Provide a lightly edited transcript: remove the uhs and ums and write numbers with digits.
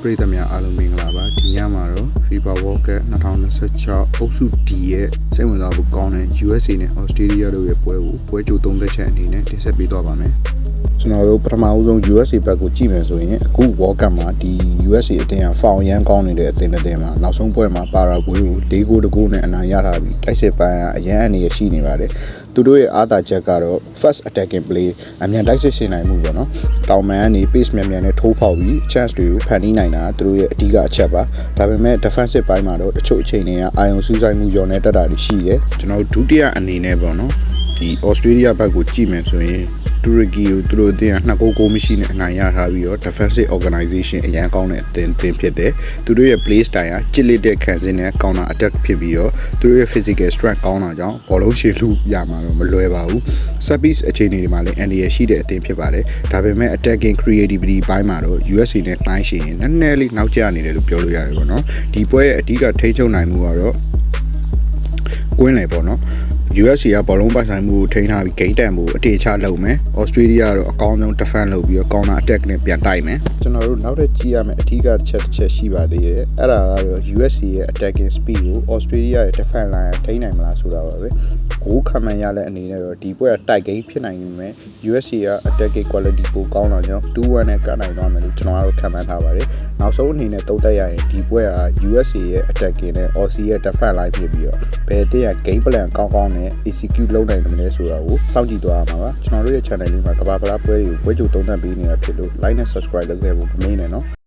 ပြည်သူများအားလုံးမင်္ဂလာပါဒီညမှာတော့ FIFA World Cup 2026အုပ်စု D ရဲ့စိတ်ဝင်စားဖို့ကောင်းတဲ့ USA နဲ့ Australia တို့ရဲ့ပွဲကြိုသုံးသက်ချက်အနေနဲ့တင်ဆက်ပေးသွားပါမယ်ကျွန်တော်တို့ပထမဦးဆုံး USA ဘက်ကိုကြည့်မယ်ဆိုရင်အခု World Cup မှာဒီ USA အတင်းကဖောင်ရမ်းကောင်းနေတဲ့အတင်းအတင်းမှာနောက်ဆုံးပွဲမှာပါရာဂွေးကို4-2နဲ့အနိုင်ရထားပြီးတိုက်စစ်ပိုင်းကအရန်အနေရရှိနေပါတယ်သူတို့ရဲ့အားသာချက်ကတော့ first attacking play အမြန်တိုက်စစ်ရှင်နိုင်မှုပေါ့နော်တောင်မန်ကနေ pace မြန်မြန်နဲ့ထိုးဖောက်ပြီး chance တွေကိုဖန်တီးနိုင်တာသူတို့ရဲ့အဓိကအချက်ပါဒါပေမဲ့ defensive ပိုင်းမှာတော့တချို့အချိန်တွေကအာယုံစူးစိုက်မှုကျော်နဲ့တက်တာတွေရှိတယ်ကျွန်တော်ဒုတိယအနေနဲ့ပေါ့နော်ဒီ Australia ဘက်ကိုကြည့်မယ်ဆိုရင်တူရကီကိုသူတို့အတင်းက2-9မရှိနဲ့အနိုင်ရထားပြီးတော့ defensive organization အရန်ကောင်းတဲ့အတင်းဖြစ်တယ်သူတို့ရဲ့ play style ကကြစ်လက်တဲ့ခံစင်းနဲ့ counter attack ဖြစ်ပြီးတော့သူတို့ရဲ့ physical strength ကောင်းတာကြောင့်ဘောလုံးချေလူရမှာတော့မလွယ်ပါဘူး set piece အခြေအနေတွေမှာလည်း NDA ရှိတဲ့အတင်းဖြစ်ပါတယ်ဒါပေမဲ့ attacking creativity ဘိုင်းမှာတော့ USA နဲ့နှိုင်းယှဉ်ရင်နည်းနည်းလေးနောက်ကျနေတယ်လို့ပြောလို့ရတယ်ပေါ့နော်ဒီပွဲရဲ့အဓိကထိန်းချုပ်နိုင်မှုကတော့ကွင်းလေပေါ့နော်USA ကဘောလုံးပိုင်ဆိုင်မှုကိုထိန်းထားပြီးဂိမ်းတန်မှုအတေချလုပ်မယ်။ Australia ကတော့အကောင်းဆုံး defense လုပ်ပြီးတော့ counter attack နဲ့ပြန်တိုက်မယ်။ကျွန်တော်တို့နောက်ထပ်ကြည့်ရမယ့်အထူးချက်ရှိပါသေးတယ်။အဲ့ဒါကတော့ USA ရဲ့ attacking speed ကို Australia ရဲ့ defense line ထိန်းနိုင်မလားဆိုတာပါပဲ။ကိုခံမှန်ရတဲ့အနေနဲ့တော့ဒီပွဲကတိုက်ဂိမ်းဖြစ်နိုင်နေမယ် USA က attacking quality ပိုကောင်းတာကြောင့် 2-1 နဲ့ကနိုင်သွားမယ်လို့ကျွန်တော်ကတော့ခံမှန်းထားပါတယ်။နောက်ဆုံးအနေနဲ့သုံးသပ်ရရင်ဒီပွဲက USA ရဲ့ attacking နဲ့ Aussie ရဲ့ defense line ဖြစ်ပြီးတော့ဘယ်တစ်ရ game plan ကောင်းနဲ့ execute လုပ်နိုင်တယ်မလဲဆိုတာကိုစောင့်ကြည့်သွားရမှာပါကျွန်တော်တို့ရဲ့ channel လေးမှာကမ္ဘာ့ဖလားပွဲတွေကိုပွဲကြိုသုံးသပ်ပေးနေတာဖြစ်လို့ like နဲ့ subscribe လုပ်ခဲ့ဖို့မမေ့နဲ့နော်